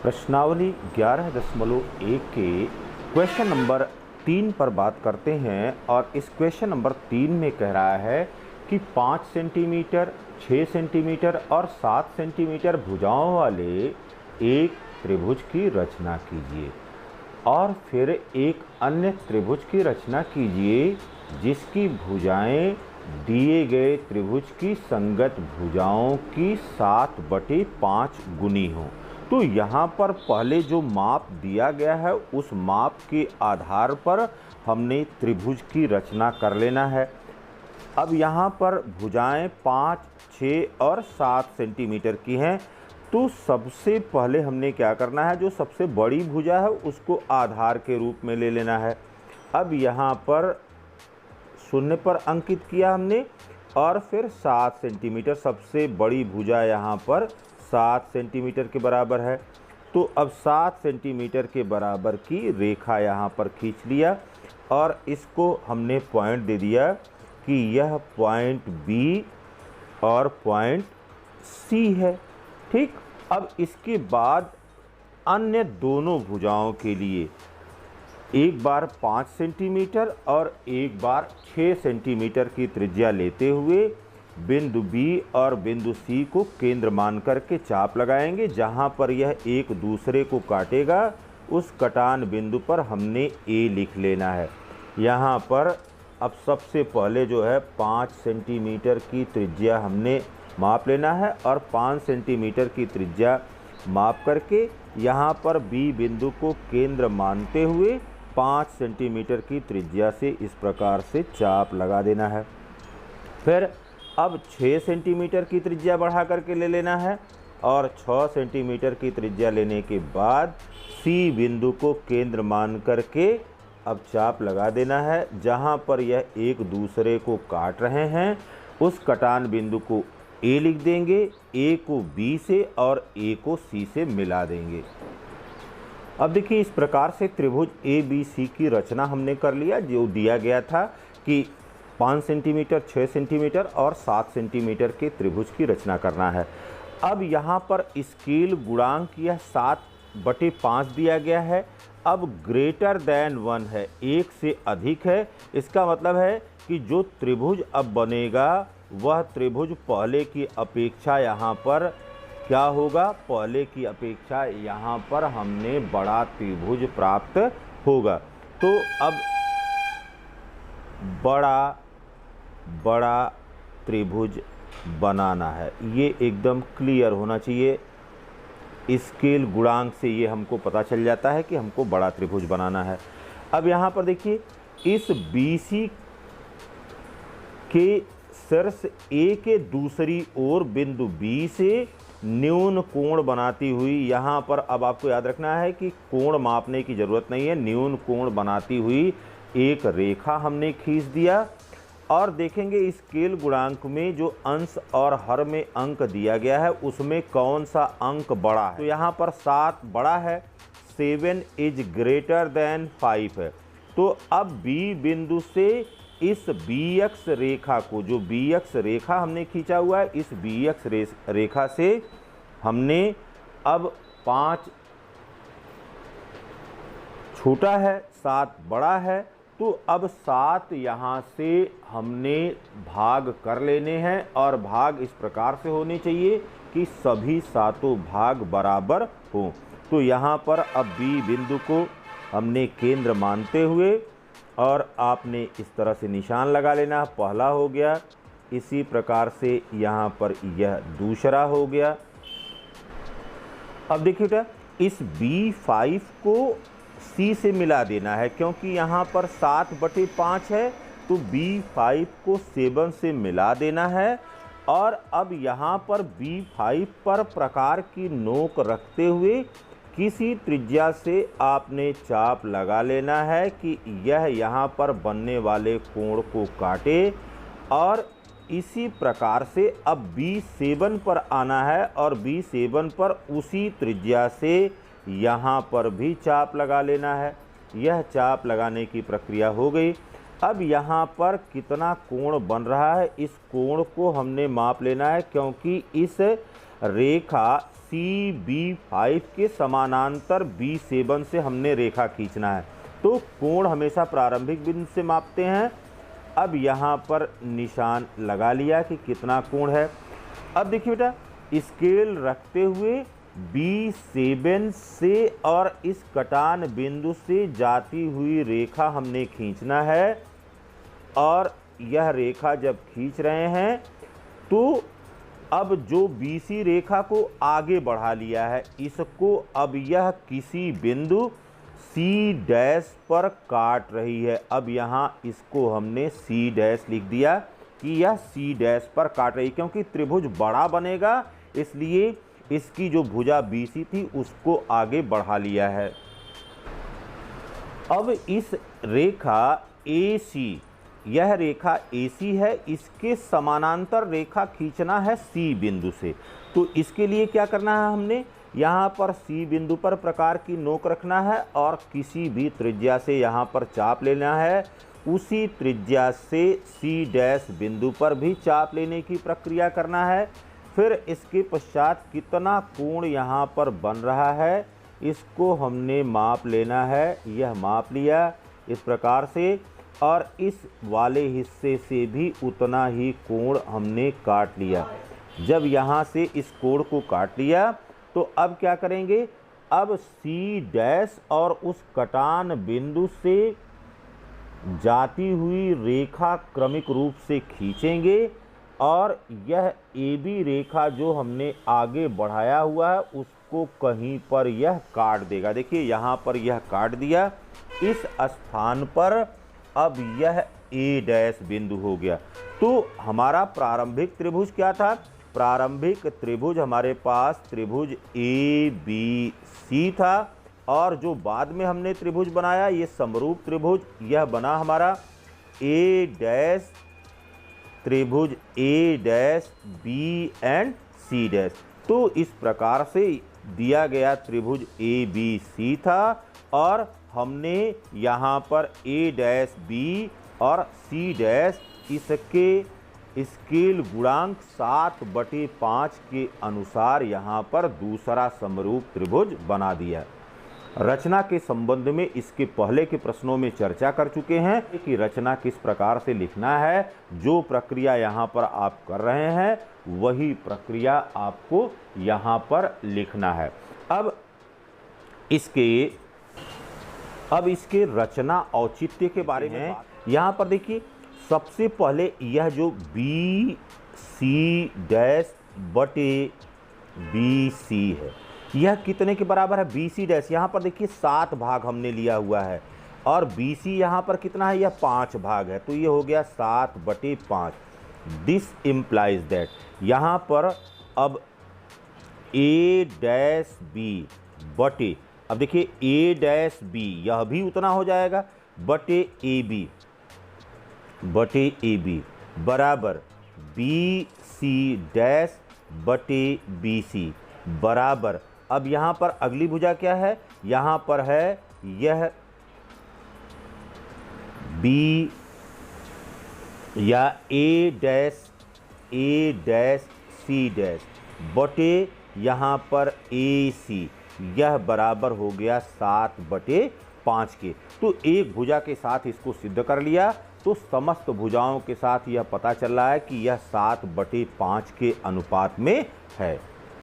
प्रश्नावली 11.1 के question number 3 पर बात करते हैं और इस क्वेश्चन नंबर 3 में कह रहा है कि 5 सेंटीमीटर, 6 सेंटीमीटर और 7 सेंटीमीटर भुजाओं वाले एक त्रिभुज की रचना कीजिए और फिर एक अन्य त्रिभुज की रचना कीजिए जिसकी भुजाएं दिए गए त्रिभुज की संगत भुजाओं की 7/5 गुनी हो। तो यहाँ पर पहले जो माप दिया गया है उस माप के आधार पर हमने त्रिभुज की रचना कर लेना है। अब यहाँ पर भुजाएं 5, 6 और 7 सेंटीमीटर की हैं। तो सबसे पहले हमने क्या करना है, जो सबसे बड़ी भुजा है उसको आधार के रूप में ले लेना है। अब यहाँ पर 0 पर अंकित किया हमने और फिर 7 सेंटीमीटर, सबसे बड़ी भुजा यहाँ पर 7 सेंटीमीटर के बराबर है। तो अब 7 सेंटीमीटर के बराबर की रेखा यहाँ पर खींच लिया और इसको हमने पॉइंट दे दिया कि यह पॉइंट बी और पॉइंट सी है। ठीक, अब इसके बाद अन्य दोनों भुजाओं के लिए एक बार 5 सेंटीमीटर और एक बार 6 सेंटीमीटर की त्रिज्या लेते हुए बिंदु बी और बिंदु सी को केंद्र मान करके चाप लगाएंगे। जहां पर यह एक दूसरे को काटेगा उस कटान बिंदु पर हमने ए लिख लेना है। यहां पर अब सबसे पहले जो है 5 सेंटीमीटर की त्रिज्या हमने माप लेना है और 5 सेंटीमीटर की त्रिज्या माप करके यहां पर बी बिंदु को केंद्र मानते हुए 5 सेंटीमीटर की त्रिज्या से इस प्रकार से चाप लगा देना है। फिर अब 6 सेंटीमीटर की त्रिज्या बढ़ा करके ले लेना है और 6 सेंटीमीटर की त्रिज्या लेने के बाद सी बिंदु को केंद्र मान करके अब चाप लगा देना है। जहां पर यह एक दूसरे को काट रहे हैं उस कटान बिंदु को ए लिख देंगे, ए को बी से और ए को सी से मिला देंगे। अब देखिए, इस प्रकार से त्रिभुज ए बी सी की रचना हमने कर लिया। जो दिया गया था कि 5 सेंटीमीटर, 6 सेंटीमीटर और 7 सेंटीमीटर के त्रिभुज की रचना करना है। अब यहाँ पर स्केल गुणांक यह 7/5 दिया गया है। अब ग्रेटर देन 1 है, 1 से अधिक है। इसका मतलब है कि जो त्रिभुज अब बनेगा वह त्रिभुज पहले की अपेक्षा यहाँ पर क्या होगा, पहले की अपेक्षा यहाँ पर हमने बड़ा त्रिभुज प्राप्त होगा। तो अब बड़ा त्रिभुज बनाना है, ये एकदम क्लियर होना चाहिए। स्केल गुणांक से ये हमको पता चल जाता है कि हमको बड़ा त्रिभुज बनाना है। अब यहाँ पर देखिए, इस BC के शीर्ष A के दूसरी ओर बिंदु B से न्यून कोण बनाती हुई, यहाँ पर अब आपको याद रखना है कि कोण मापने की ज़रूरत नहीं है, न्यून कोण बनाती हुई एक रेखा हमने खींच दिया। और देखेंगे स्केल गुणांक में जो अंश और हर में अंक दिया गया है उसमें कौन सा अंक बड़ा है। तो यहाँ पर 7 बड़ा है, 7 इज ग्रेटर देन 5 है। तो अब B बिंदु से इस BX रेखा को, जो BX रेखा हमने खींचा हुआ है, इस BX रेखा से हमने अब 5 छोटा है, 7 बड़ा है। तो अब 7 यहाँ से हमने भाग कर लेने हैं और भाग इस प्रकार से होने चाहिए कि सभी 7 भाग बराबर हों। तो यहाँ पर अब B बिंदु को हमने केंद्र मानते हुए और आपने इस तरह से निशान लगा लेना, पहला हो गया। इसी प्रकार से यहाँ पर यह दूसरा हो गया। अब देखिए बेटा, इस B5 को C से मिला देना है क्योंकि यहाँ पर 7/5 है। तो B5 को 7 से मिला देना है और अब यहाँ पर B5 पर प्रकार की नोक रखते हुए किसी त्रिज्या से आपने चाप लगा लेना है कि यह यहाँ पर बनने वाले कोण को काटे। और इसी प्रकार से अब B7 पर आना है और B7 पर उसी त्रिज्या से यहाँ पर भी चाप लगा लेना है। यह चाप लगाने की प्रक्रिया हो गई। अब यहाँ पर कितना कोण बन रहा है, इस कोण को हमने माप लेना है क्योंकि इस रेखा CB5 के समानांतर B7 से हमने रेखा खींचना है। तो कोण हमेशा प्रारंभिक बिंदु से मापते हैं। अब यहाँ पर निशान लगा लिया कि कितना कोण है। अब देखिए बेटा, स्केल रखते हुए B7 से और इस कटान बिंदु से जाती हुई रेखा हमने खींचना है। और यह रेखा जब खींच रहे हैं तो अब जो BC रेखा को आगे बढ़ा लिया है, इसको अब यह किसी बिंदु C' पर काट रही है। अब यहाँ इसको हमने C' लिख दिया कि यह C' पर काट रही है, क्योंकि त्रिभुज बड़ा बनेगा इसलिए इसकी जो भुजा BC थी उसको आगे बढ़ा लिया है। अब इस रेखा AC, यह रेखा AC है, इसके समानांतर रेखा खींचना है C बिंदु से। तो इसके लिए क्या करना है, हमने यहाँ पर C बिंदु पर प्रकार की नोक रखना है और किसी भी त्रिज्या से यहाँ पर चाप लेना है। उसी त्रिज्या से C' बिंदु पर भी चाप लेने की प्रक्रिया करना है। फिर इसके पश्चात कितना कोण यहाँ पर बन रहा है इसको हमने माप लेना है। यह माप लिया इस प्रकार से, और इस वाले हिस्से से भी उतना ही कोण हमने काट लिया। जब यहाँ से इस कोण को काट लिया तो अब क्या करेंगे, अब C' और उस कटान बिंदु से जाती हुई रेखा क्रमिक रूप से खींचेंगे और यह AB रेखा जो हमने आगे बढ़ाया हुआ है उसको कहीं पर यह काट देगा। देखिए यहाँ पर यह काट दिया। इस स्थान पर अब यह A' बिंदु हो गया। तो हमारा प्रारंभिक त्रिभुज क्या था, प्रारंभिक त्रिभुज हमारे पास त्रिभुज ABC था, और जो बाद में हमने त्रिभुज बनाया ये समरूप त्रिभुज, यह बना हमारा A' त्रिभुज A' B एंड C'। तो इस प्रकार से दिया गया त्रिभुज ABC था और हमने यहाँ पर A' B और C' इसके स्केल गुणांक 7/5 के अनुसार यहाँ पर दूसरा समरूप त्रिभुज बना दिया। रचना के संबंध में इसके पहले के प्रश्नों में चर्चा कर चुके हैं कि रचना किस प्रकार से लिखना है। जो प्रक्रिया यहाँ पर आप कर रहे हैं वही प्रक्रिया आपको यहाँ पर लिखना है। अब इसके रचना औचित्य के बारे में यहाँ पर देखिए, सबसे पहले यह जो BC' है यह कितने के बराबर है, BC'। यहाँ पर देखिए 7 भाग हमने लिया हुआ है और BC यहाँ पर कितना है, यह 5 भाग है, तो ये हो गया 7/5। दिस इम्प्लाइज दैट यहाँ पर अब A' B अब देखिए A' B यह भी उतना हो जाएगा AB बराबर BC' BC बराबर, अब यहाँ पर अगली भुजा क्या है, यहाँ पर है यह B या A' C' बटे यहाँ पर AC, यह बराबर हो गया 7/5 के। तो एक भुजा के साथ इसको सिद्ध कर लिया, तो समस्त भुजाओं के साथ यह पता चल रहा है कि यह 7/5 के अनुपात में है।